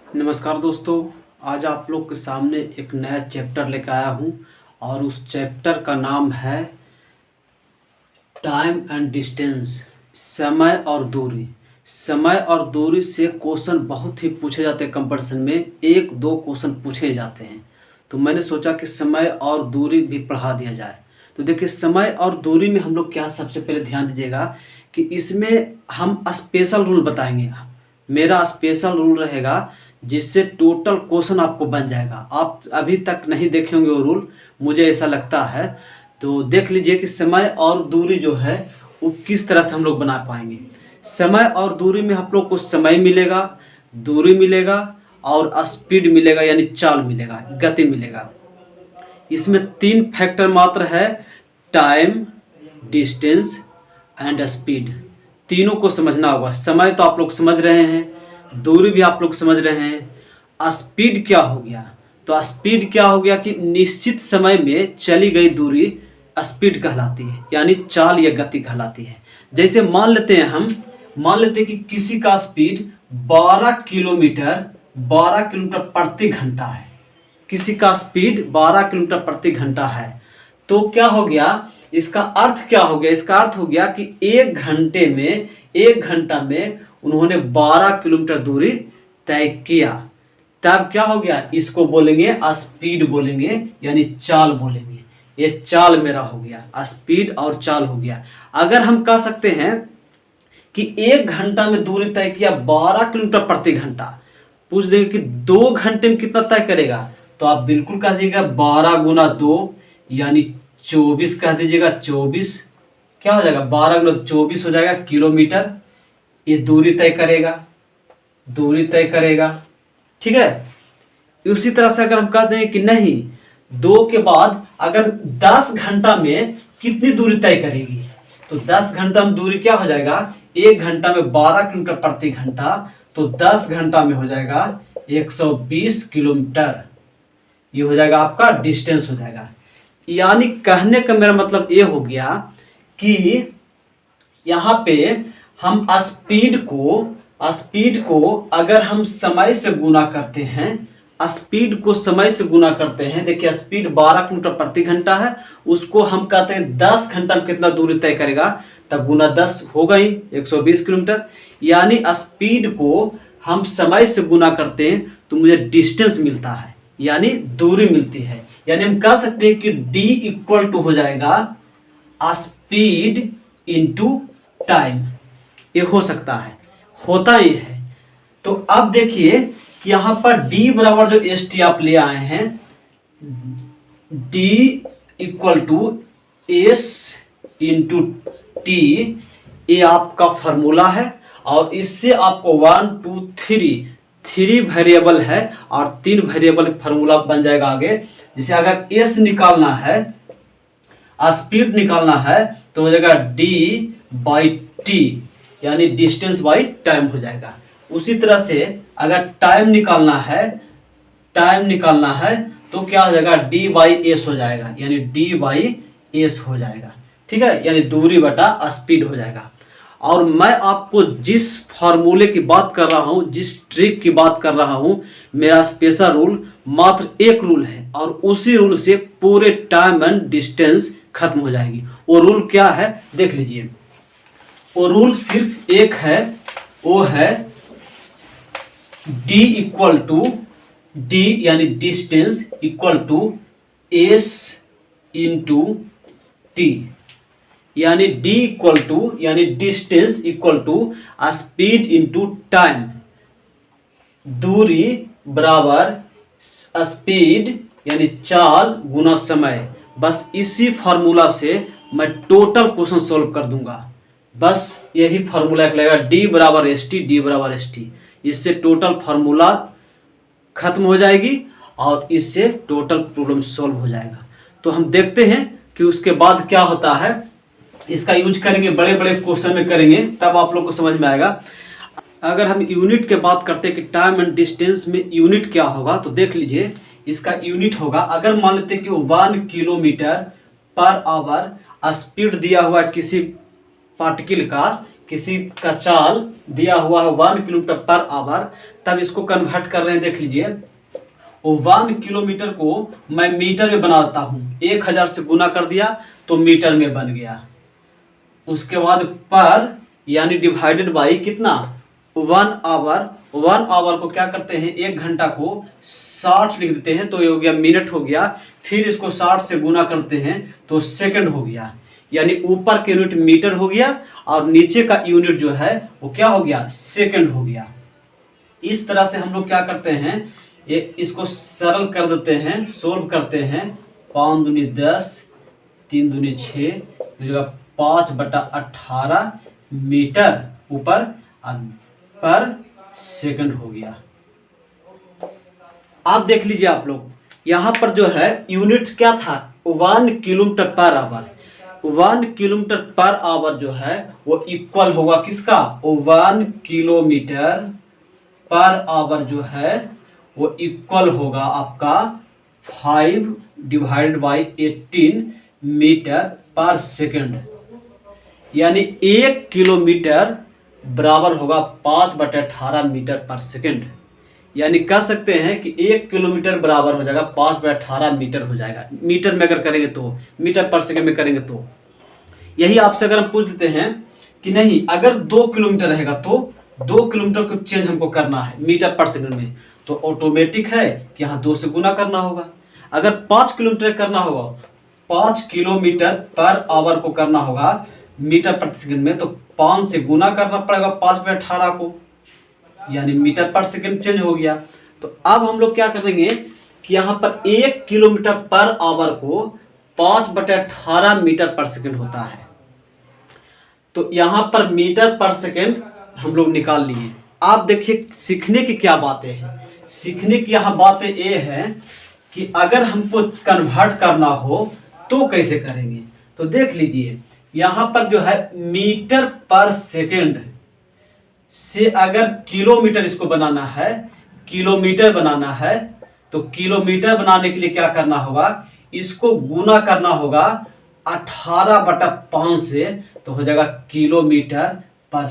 नमस्कार दोस्तों। आज आप लोग के सामने एक नया चैप्टर लेकर आया हूँ और उस चैप्टर का नाम है टाइम एंड डिस्टेंस, समय और दूरी। समय और दूरी से क्वेश्चन बहुत ही पूछे जाते हैं, कंपटीशन में एक दो क्वेश्चन पूछे जाते हैं। तो मैंने सोचा कि समय और दूरी भी पढ़ा दिया जाए। तो देखिए, समय और दूरी में हम लोग क्या, सबसे पहले ध्यान दीजिएगा कि इसमें हम स्पेशल रूल बताएंगे। मेरा स्पेशल रूल रहेगा जिससे टोटल क्वेश्चन आपको बन जाएगा। आप अभी तक नहीं देखे होंगे वो रूल, मुझे ऐसा लगता है। तो देख लीजिए कि समय और दूरी जो है वो किस तरह से हम लोग बना पाएंगे। समय और दूरी में आप लोग को समय मिलेगा, दूरी मिलेगा और स्पीड मिलेगा, यानी चाल मिलेगा, गति मिलेगा। इसमें तीन फैक्टर मात्र है, टाइम, डिस्टेंस एंड स्पीड। तीनों को समझना होगा। समय तो आप लोग समझ रहे हैं, दूरी भी आप लोग समझ रहे हैं। स्पीड क्या हो गया? तो स्पीड क्या हो गया कि निश्चित समय में चली गई दूरी स्पीड कहलाती है, यानी चाल या गति कहलाती है। जैसे मान लेते हैं कि किसी का स्पीड 12 किलोमीटर प्रति घंटा है। किसी का स्पीड 12 किलोमीटर प्रति घंटा है। तो क्या हो गया, इसका अर्थ क्या हो गया? इसका अर्थ हो गया कि एक घंटा में उन्होंने 12 किलोमीटर दूरी तय किया। तब क्या हो गया, इसको बोलेंगे स्पीड बोलेंगे, यानी चाल बोलेंगे। ये चाल मेरा हो गया, स्पीड और चाल हो गया। अगर हम कह सकते हैं कि एक घंटा में दूरी तय किया 12 किलोमीटर प्रति घंटा, पूछ देंगे कि 2 घंटे में कितना तय करेगा, तो आप बिल्कुल कह दीजिएगा 12 गुना 2 यानी 24 कह दीजिएगा। 24 क्या हो जाएगा, 12 गुना 24 हो जाएगा किलोमीटर। ये दूरी तय करेगा, ठीक है। उसी तरह से अगर हम कह दें कि नहीं, 2 के बाद अगर 10 घंटा में कितनी दूरी तय करेगी, तो 10 घंटा में दूरी क्या हो जाएगा, 1 घंटा में 12 किलोमीटर प्रति घंटा, तो 10 घंटा में हो जाएगा 120 किलोमीटर। ये हो जाएगा आपका डिस्टेंस हो जाएगा। यानी कहने का मेरा मतलब ये हो गया कि यहाँ पे हम स्पीड को अगर हम समय से गुना करते हैं, देखिए स्पीड 12 किलोमीटर प्रति घंटा है, उसको हम कहते हैं 10 घंटा में कितना दूरी तय करेगा, तब गुना 10 होगा ही 120 किलोमीटर। यानी स्पीड को हम समय से गुना करते हैं तो मुझे डिस्टेंस मिलता है, यानी दूरी मिलती है। यानी हम कह सकते हैं कि D इक्वल टू हो जाएगा स्पीड इंटू टाइम। ये हो सकता है, होता ही है। तो अब देखिए कि यहां पर D बराबर जो ST आप ले आए हैं, D equal to S into T, ये आपका फॉर्मूला है। और इससे आपको 1 2 3 वेरिएबल है और 3 वेरिएबल फॉर्मूला बन जाएगा आगे। जैसे अगर S निकालना है, स्पीड निकालना है, तो हो जाएगा D बाई T, यानी डिस्टेंस बाई टाइम हो जाएगा। उसी तरह से अगर टाइम निकालना है तो क्या हो जाएगा, D बाई S हो जाएगा, यानी D बाई S हो जाएगा, ठीक है। यानी दूरी बटा स्पीड हो जाएगा। और मैं आपको जिस फॉर्मूले की बात कर रहा हूं, जिस ट्रिक की बात कर रहा हूं, मेरा स्पेशल रूल मात्र एक रूल है और उसी रूल से पूरे टाइम एंड डिस्टेंस खत्म हो जाएगी। वो रूल क्या है देख लीजिए। वो रूल सिर्फ एक है, वो है D इक्वल टू D यानी distance equal to S into T, यानी D इक्वल टू यानी distance equal to speed into time. दूरी बराबर स्पीड यानी चाल गुना समय। बस इसी फार्मूला से मैं टोटल क्वेश्चन सॉल्व कर दूंगा। बस यही फार्मूला लगेगा, D बराबर एस टी। इससे टोटल फार्मूला खत्म हो जाएगी और इससे टोटल प्रॉब्लम सॉल्व हो जाएगा। तो हम देखते हैं कि उसके बाद क्या होता है। इसका यूज करेंगे, बड़े बड़े क्वेश्चन में करेंगे, तब आप लोग को समझ में आएगा। अगर हम यूनिट के बात करते हैं कि टाइम एंड डिस्टेंस में यूनिट क्या होगा, तो देख लीजिए इसका यूनिट होगा, अगर मान लेते हैं कि 1 किलोमीटर पर आवर स्पीड दिया हुआ है किसी पार्टिकल का, किसी का चाल दिया हुआ है 1 किलोमीटर पर आवर, तब इसको कन्वर्ट कर रहे हैं। देख लीजिए, वो 1 किलोमीटर को मैं मीटर में बनाता हूँ, 1000 से गुना कर दिया तो मीटर में बन गया। उसके बाद पर यानी डिवाइडेड बाई कितना, 1 आवर। 1 आवर को क्या करते हैं, 1 घंटा को 60 लिख देते हैं तो ये हो गया मिनट हो गया। फिर इसको 60 से गुना करते हैं तो सेकंड हो गया। यानी ऊपर के यूनिट मीटर हो गया और नीचे का यूनिट जो है वो क्या हो गया, सेकंड हो गया। इस तरह से हम लोग क्या करते हैं, ये इसको सरल कर देते हैं, सोल्व करते हैं। 5 दूनी 10, 3 दूनी 6, 5/18 मीटर ऊपर पर सेकंड हो गया। आप देख लीजिए आप लोग, यहाँ पर जो है यूनिट क्या था, 1 kilometre per hour. 1 kilometre per hour जो है वो इक्वल होगा किसका, 1 किलोमीटर पर आवर जो है वो इक्वल होगा आपका 5/18 मीटर पर सेकंड। यानी 1 किलोमीटर बराबर होगा 5/18 मीटर पर सेकंड। यानी कह सकते हैं कि 1 किलोमीटर बराबर हो जाएगा 5/18 मीटर हो जाएगा। मीटर में अगर करेंगे तो, मीटर पर सेकंड में करेंगे तो। यही आपसे अगर हम पूछ देते हैं कि नहीं अगर 2 किलोमीटर रहेगा तो 2 किलोमीटर को चेंज हमको करना है मीटर पर सेकंड में, तो ऑटोमेटिक है कि यहाँ 2 से गुना करना होगा। अगर 5 किलोमीटर करना होगा, 5 किलोमीटर पर आवर को करना होगा मीटर प्रति सेकंड में, तो 5 से गुना करना पड़ेगा 5/18 को, यानी मीटर पर सेकंड चेंज हो गया। तो अब हम लोग क्या करेंगे कि यहाँ पर 1 किलोमीटर पर आवर को 5/18 मीटर पर सेकंड होता है। तो यहाँ पर मीटर पर सेकंड हम लोग निकाल लिए। आप देखिए सीखने की क्या बातें हैं, सीखने की यहाँ बातें ये है कि अगर हमको कन्वर्ट करना हो तो कैसे करेंगे। तो देख लीजिए यहाँ पर जो है मीटर पर सेकंड से अगर किलोमीटर इसको बनाना है, किलोमीटर बनाना है, तो किलोमीटर बनाने के लिए क्या करना होगा, इसको गुना करना होगा 18/5 से, तो हो जाएगा किलोमीटर पर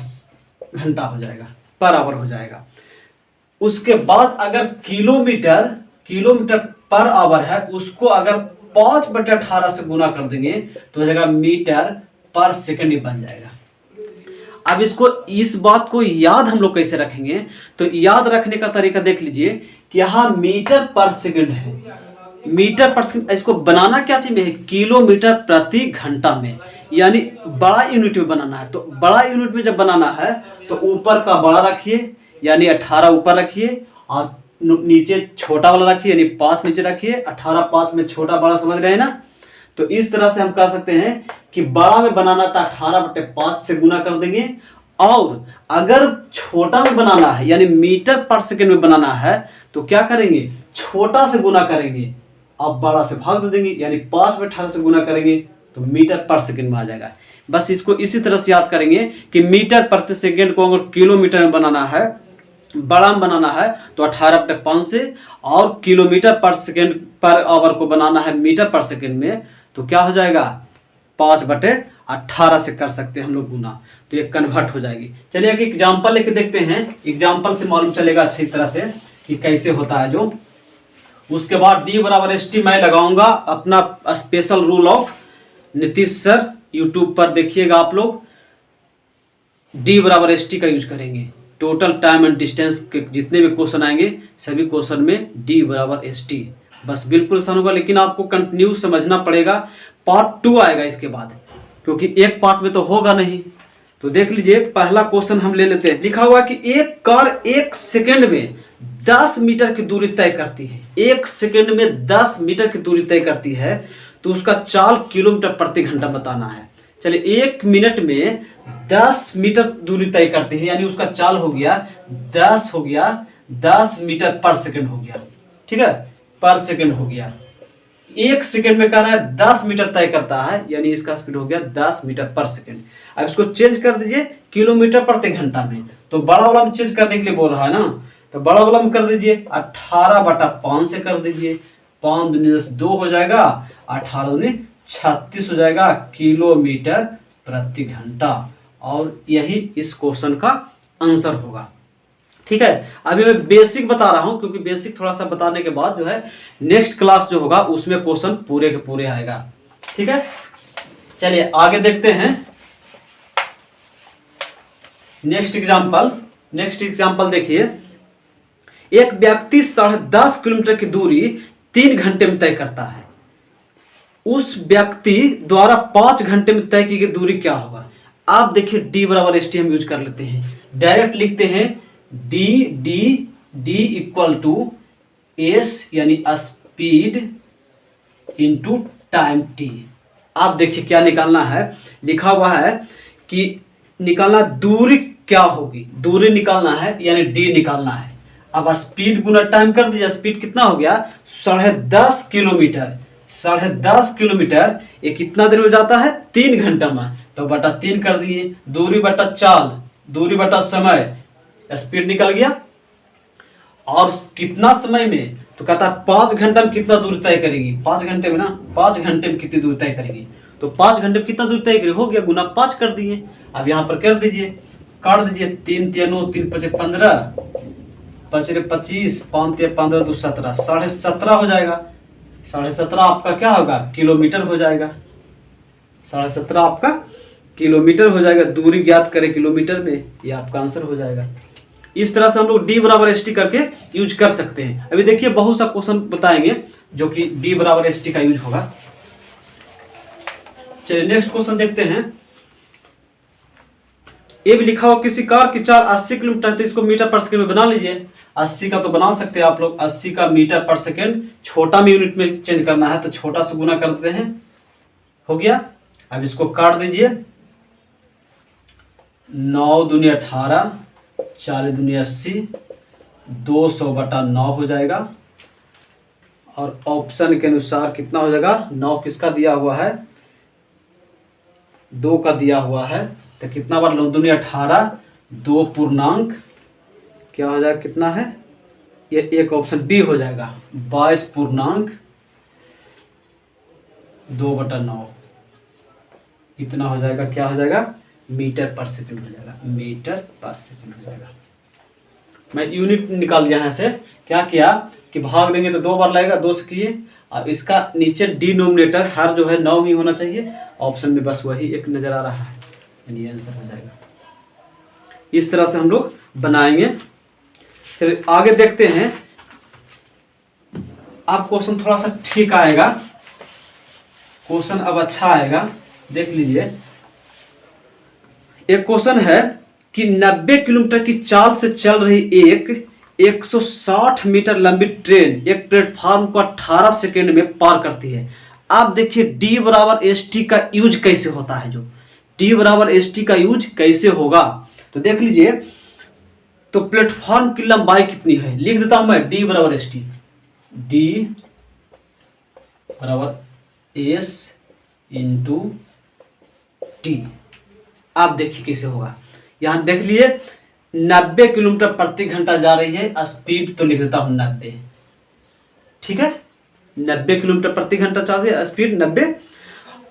घंटा हो जाएगा, पर आवर हो जाएगा। उसके बाद अगर किलोमीटर पर आवर है, उसको अगर 5/18 से गुना कर देंगे तो हो जाएगा मीटर पर सेकंड ही बन जाएगा। अब इसको, इस बात को याद हम लोग कैसे रखेंगे, तो याद रखने का तरीका देख लीजिए कि यहाँ मीटर पर सेकंड है, मीटर पर सेकंड, इसको बनाना क्या चीज में है, किलोमीटर प्रति घंटा में, यानी बड़ा यूनिट में बनाना है। तो बड़ा यूनिट में जब बनाना है तो ऊपर का बड़ा रखिए यानी 18 ऊपर रखिए और नीचे छोटा वाला रखिए यानी 5 नीचे रखिए। 18 5 में छोटा बड़ा समझ रहे हैं ना। तो इस तरह से हम कह सकते हैं कि बड़ा में बनाना था 18/5 से गुना कर देंगे, और अगर छोटा में बनाना है यानी मीटर पर सेकंड में बनाना है तो क्या करेंगे, छोटा से गुना करेंगे और बड़ा से भाग दे देंगे, यानी 5/18 से गुना करेंगे तो मीटर पर सेकंड में आ जाएगा। बस इसको इसी तरह से याद करेंगे कि मीटर प्रति सेकंड को अगर किलोमीटर में बनाना है, बड़ा में बनाना है तो 18/5 से, और किलोमीटर पर सेकंड पर आवर को बनाना है मीटर पर सेकंड में तो क्या हो जाएगा, 5/18 से कर सकते हैं हम लोग गुना, तो ये कन्वर्ट हो जाएगी। चलिए एक एग्जाम्पल लेके देखते हैं, एग्जाम्पल से मालूम चलेगा अच्छी तरह से कि कैसे होता है जो। उसके बाद D = ST मैं लगाऊंगा अपना special rule of Nitish sir, YouTube पर देखिएगा आप लोग। D = ST का यूज करेंगे, टोटल टाइम एंड डिस्टेंस के जितने भी क्वेश्चन आएंगे सभी क्वेश्चन में D = ST, बस बिल्कुल आसान होगा, लेकिन आपको कंटिन्यू समझना पड़ेगा। पार्ट 2 आएगा इसके बाद, क्योंकि एक पार्ट में तो होगा नहीं। तो देख लीजिए पहला क्वेश्चन हम ले लेते हैं। लिखा हुआ है कि एक कार 1 सेकंड में 10 मीटर की दूरी तय करती है, 1 सेकंड में 10 मीटर की दूरी तय करती है, तो उसका चाल किलोमीटर प्रति घंटा बताना है। चलिए 1 मिनट में 10 मीटर दूरी तय करती है, यानी उसका चाल हो गया 10 हो गया 10 मीटर पर सेकंड हो गया, ठीक है, पर सेकंड हो गया। 1 सेकंड में कह रहा है 10 मीटर तय करता है, यानी इसका स्पीड हो गया 10 मीटर पर सेकंड। अब इसको चेंज कर दीजिए किलोमीटर प्रति घंटा में, तो बड़ा वाला में चेंज करने के लिए बोल रहा है ना, तो बड़ा वाला में कर दीजिए 18/5 से कर दीजिए, 5 दूनी 10 2 हो जाएगा, 18 दूनी 36 हो जाएगा किलोमीटर प्रति घंटा। और यही इस क्वेश्चन का आंसर होगा। ठीक है, अभी मैं बेसिक बता रहा हूं क्योंकि बेसिक थोड़ा सा बताने के बाद जो है नेक्स्ट क्लास जो होगा उसमें क्वेश्चन पूरे के पूरे आएगा। ठीक है, चलिए आगे देखते हैं। नेक्स्ट एग्जाम्पल देखिए, एक व्यक्ति 10.5 किलोमीटर की दूरी 3 घंटे में तय करता है। उस व्यक्ति द्वारा 5 घंटे में तय की गई दूरी क्या होगा? आप देखिए डी बराबर एस टी हम यूज कर लेते हैं, डायरेक्ट लिखते हैं डी इक्वल टू एस यानी स्पीड इंटू टाइम टी। आप देखिए क्या निकालना है, लिखा हुआ है कि निकालना दूरी क्या होगी, दूरी निकालना है यानी डी निकालना है। अब स्पीड गुना टाइम कर दीजिए, स्पीड कितना हो गया 10.5 किलोमीटर। 10.5 किलोमीटर ये कितना देर में जाता है 3 घंटा में, तो बटा 3 कर दिए, दूरी बटा चाल, दूरी बटा समय, स्पीड निकल गया। और कितना समय में, तो कहता है 5 घंटा में कितना दूरी तय करेगी, 5 घंटे में ना, 5 घंटे में कितनी दूरी तय करेगी, तो 5 घंटे में कितना दूरी तय करेगी, हो गया गुना 5 कर दिए। अब यहाँ पर कर दीजिए, काट दीजिए, 3 3 9 3 5 15 5 25 5 15 2 17, 17.5 हो जाएगा। 17.5 आपका क्या होगा किलोमीटर हो जाएगा, 17.5 आपका किलोमीटर हो जाएगा। दूरी ज्ञात करें किलोमीटर में, ये आपका आंसर हो जाएगा। इस तरह से हम लोग डी बराबर एस टी करके यूज कर सकते हैं। अभी देखिए बहुत सा क्वेश्चन बताएंगे जो कि डी बराबर एस टी का यूज होगा। चलिए नेक्स्ट क्वेश्चन देखते हैं। ये भी लिखा हुआ किसी कार की चाल 80 किलोमीटर, तो इसको मीटर पर सेकंड में बना लीजिए। 80 का तो बना सकते हैं आप लोग, 80 का मीटर पर सेकंड छोटा में यूनिट में चेंज करना है तो छोटा से गुना कर देते हैं, हो गया। अब इसको काट दीजिए, 9 दूनी 18, 40 दूनी 80, 200/9 हो जाएगा। और ऑप्शन के अनुसार कितना हो जाएगा, 9 किसका दिया हुआ है, 2 का दिया हुआ है, तो कितना बार 9 दूनी 18, 2 पूर्णांक क्या हो जाएगा, कितना है ये, एक ऑप्शन बी हो जाएगा 22 पूर्णांक 2/9, इतना हो जाएगा, क्या हो जाएगा मीटर पर सेकंड हो जाएगा, मीटर पर सेकंड हो जाएगा। मैं यूनिट निकाल दिया यहाँ से, क्या किया कि भाग देंगे तो 2 बार लगेगा, 2 से किए। और इसका नीचे डिनोमिनेटर हर जो है 9 ही होना चाहिए, ऑप्शन में बस वही एक नजर आ रहा है, यानी आंसर हो जाएगा। इस तरह से हम लोग बनाएंगे। फिर आगे देखते हैं, अब क्वेश्चन थोड़ा सा ठीक आएगा, क्वेश्चन अब अच्छा आएगा, देख लीजिए। एक क्वेश्चन है कि 90 किलोमीटर की चाल से चल रही एक 160 मीटर लंबी ट्रेन एक प्लेटफॉर्म को 18 सेकेंड में पार करती है। आप देखिए डी बराबर एस टी का यूज कैसे होता है, जो डी बराबर एस टी का यूज कैसे होगा तो देख लीजिए। तो प्लेटफॉर्म की लंबाई कितनी है, लिख देता हूं मैं, डी बराबर एस टी, डी बराबर एस इंटू टी। आप देखिए कैसे होगा, यहां देख लिए 90 किलोमीटर प्रति घंटा जा रही है, स्पीड तो लिख देता हूं 90, ठीक है 90 किलोमीटर प्रति घंटा चाहिए, स्पीड 90,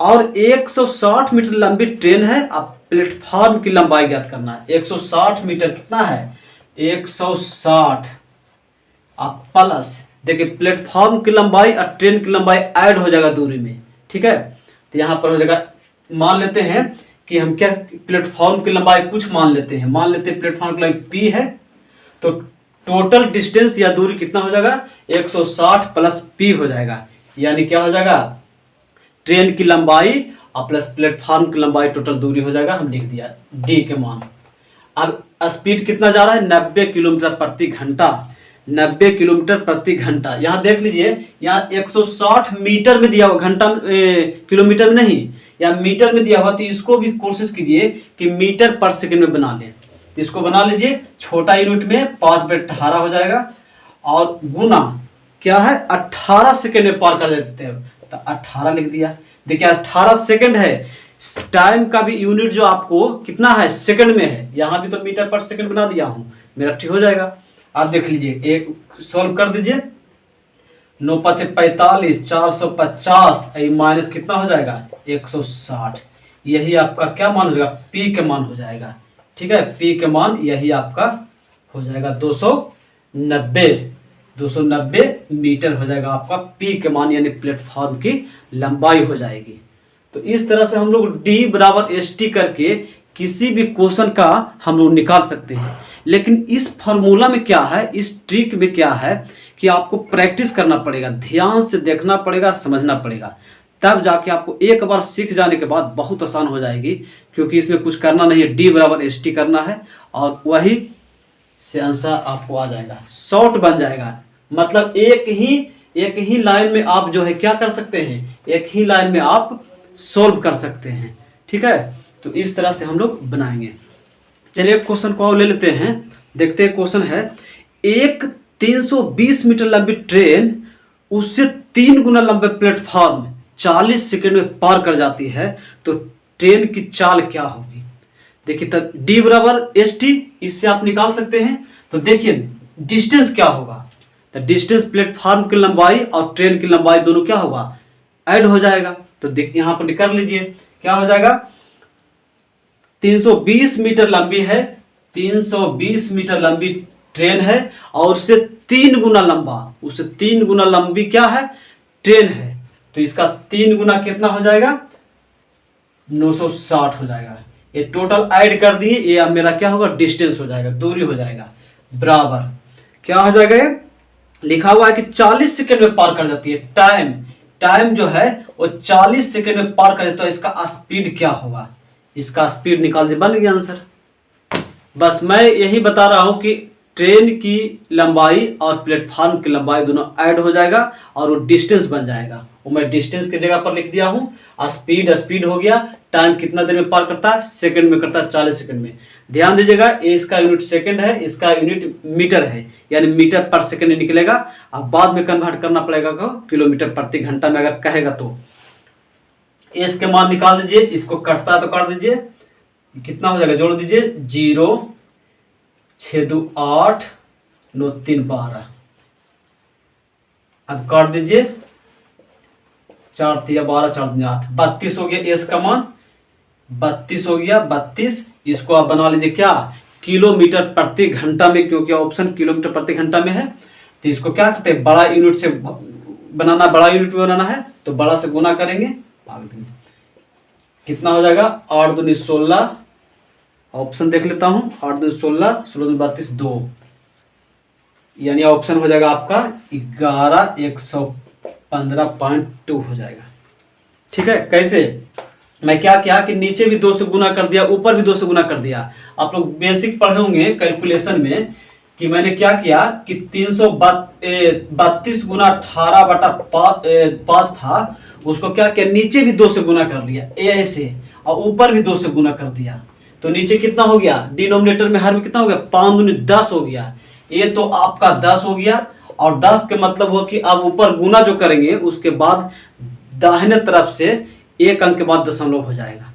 और 160 मीटर लंबी ट्रेन है। अब प्लेटफॉर्म की लंबाई ज्ञात करना है, 160 मीटर कितना है 160, अब प्लस देखिए प्लेटफॉर्म की लंबाई और ट्रेन की लंबाई ऐड हो जाएगा दूरी में, ठीक है। तो यहाँ पर हो जाएगा, मान लेते हैं कि हम क्या प्लेटफॉर्म की लंबाई कुछ मान लेते हैं, मान लेते हैं प्लेटफॉर्म की लंबाई p है, तो टोटल डिस्टेंस या दूरी कितना हो जाएगा 160 प्लस p हो जाएगा, यानी क्या हो जाएगा ट्रेन की लंबाई और प्लस प्लेटफॉर्म की लंबाई, टोटल दूरी हो जाएगा, हम लिख दिया d के मान। अब स्पीड कितना जा रहा है 90 किलोमीटर प्रति घंटा, 90 किलोमीटर प्रति घंटा। यहाँ देख लीजिए, यहाँ 160 मीटर में दिया हुआ, घंटा किलोमीटर में नहीं, या मीटर में दिया हुआ, तो इसको भी कोशिश कीजिए कि मीटर पर सेकंड में बना लें। तो इसको बना लीजिए छोटा यूनिट में, 5/18 हो जाएगा, और गुना क्या है 18 सेकंड में पार कर देते हैं, तो 18 लिख दिया। देखिए 18 सेकंड है, टाइम का भी यूनिट जो आपको कितना है सेकंड में है, यहाँ भी तो मीटर पर सेकंड बना दिया हूँ, मेरा ठीक हो जाएगा। आप देख लीजिए, एक सॉल्व कर दीजिए, 9 5 45, 450, माइनस कितना हो जाएगा 160, यही आपका क्या मान हो जाएगा, पी के मान हो जाएगा। ठीक है, पी के मान यही आपका हो जाएगा 290 मीटर हो जाएगा आपका पी के मान, यानी प्लेटफॉर्म की लंबाई हो जाएगी। तो इस तरह से हम लोग डी बराबर एस टी करके किसी भी क्वेश्चन का हम लोग निकाल सकते हैं। लेकिन इस फॉर्मूला में क्या है, इस ट्रिक में क्या है कि आपको प्रैक्टिस करना पड़ेगा, ध्यान से देखना पड़ेगा, समझना पड़ेगा, तब जाके आपको एक बार सीख जाने के बाद बहुत आसान हो जाएगी। क्योंकि इसमें कुछ करना नहीं है, डी बराबर एस टी करना है और वही से आंसर आपको आ जाएगा, शॉर्ट बन जाएगा। मतलब एक ही लाइन में आप जो है क्या कर सकते हैं, एक ही लाइन में आप सोल्व कर सकते हैं। ठीक है, तो इस तरह से हम लोग बनाएंगे। चलिए क्वेश्चन को और ले लेते हैं, देखते हैं। क्वेश्चन है, एक 320 मीटर लंबी ट्रेन उससे 3 गुना लंबे प्लेटफॉर्म 40 सेकंड में पार कर जाती है, तो ट्रेन की चाल क्या होगी। देखिए, तब डी बराबर एस टी, इससे आप निकाल सकते हैं। तो देखिए डिस्टेंस क्या होगा, तो डिस्टेंस प्लेटफॉर्म की लंबाई और ट्रेन की लंबाई दोनों क्या होगा, ऐड हो जाएगा। तो देखिए यहाँ पर कर लीजिए, क्या हो जाएगा, 320 मीटर लंबी है, 320 मीटर लंबी ट्रेन है और उससे 3 गुना लंबा, उससे 3 गुना लंबी क्या है, ट्रेन है। तो इसका 3 गुना कितना हो जाएगा, 960 हो जाएगा। ये टोटल ऐड कर दिए, ये अब मेरा क्या होगा, डिस्टेंस हो जाएगा, दूरी हो जाएगा, बराबर क्या हो जाएगा, ये लिखा हुआ है कि 40 सेकंड में पार कर जाती है। टाइम जो है वो 40 सेकंड में पार कर जाता है, तो इसका स्पीड क्या होगा, इसका स्पीड निकाल दे, बन गया आंसर। बस मैं यही बता रहा हूं कि ट्रेन की लंबाई और प्लेटफॉर्म की लंबाई दोनों ऐड हो जाएगा और वो डिस्टेंस बन जाएगा। वो मैं डिस्टेंस की जगह पर लिख दिया हूं, स्पीड हो गया। टाइम कितना देर में पार करता है, सेकंड में करता है, 40 सेकंड में। ध्यान दीजिएगा, ये इसका यूनिट सेकंड है, इसका यूनिट मीटर है, यानी मीटर पर सेकंड निकलेगा। अब बाद में कन्वर्ट करना पड़ेगा किलोमीटर प्रति घंटा में अगर कहेगा तो। इसके मान निकाल दीजिए, इसको कटता है तो काट दीजिए, कितना हो जाएगा, जोड़ दीजिए, 0 6 2 8 9 3 12। अब काट दीजिए, 4 3 12 4 3 8, 32 हो गया। एस का मान 32 हो गया, 32। इसको आप बना लीजिए क्या, किलोमीटर प्रति घंटा में, क्योंकि ऑप्शन किलोमीटर प्रति घंटा में है। तो इसको क्या करते हैं, बड़ा यूनिट से बनाना, बड़ा यूनिट में बनाना है तो बड़ा से गुना करेंगे, कितना हो जाएगा, 8 दूनी 16। ऑप्शन देख लेता हूं, 8 दूनी 16, 16 दूनी 32, 2, यानी ऑप्शन हो जाएगा आपका 11 115.2 हो जाएगा। ठीक है, कैसे, मैं क्या किया कि नीचे भी 2 से गुना कर दिया, ऊपर भी 2 से गुना कर दिया। आप लोग बेसिक पढ़े होंगे कैलकुलेशन में कि मैंने क्या किया कि 332 गुना 18/5 था, उसको क्या किया, नीचे भी 2 से गुना कर लिया ऐसे, और ऊपर भी 2 से गुना कर दिया। तो नीचे कितना हो गया, डिनोमिनेटर में हर में कितना हो गया, 5 दूनी 10 हो गया। ये तो आपका 10 हो गया, और 10 के मतलब हो कि अब ऊपर गुना जो करेंगे उसके बाद दाहिने तरफ से 1 अंक के बाद दशमलव हो जाएगा।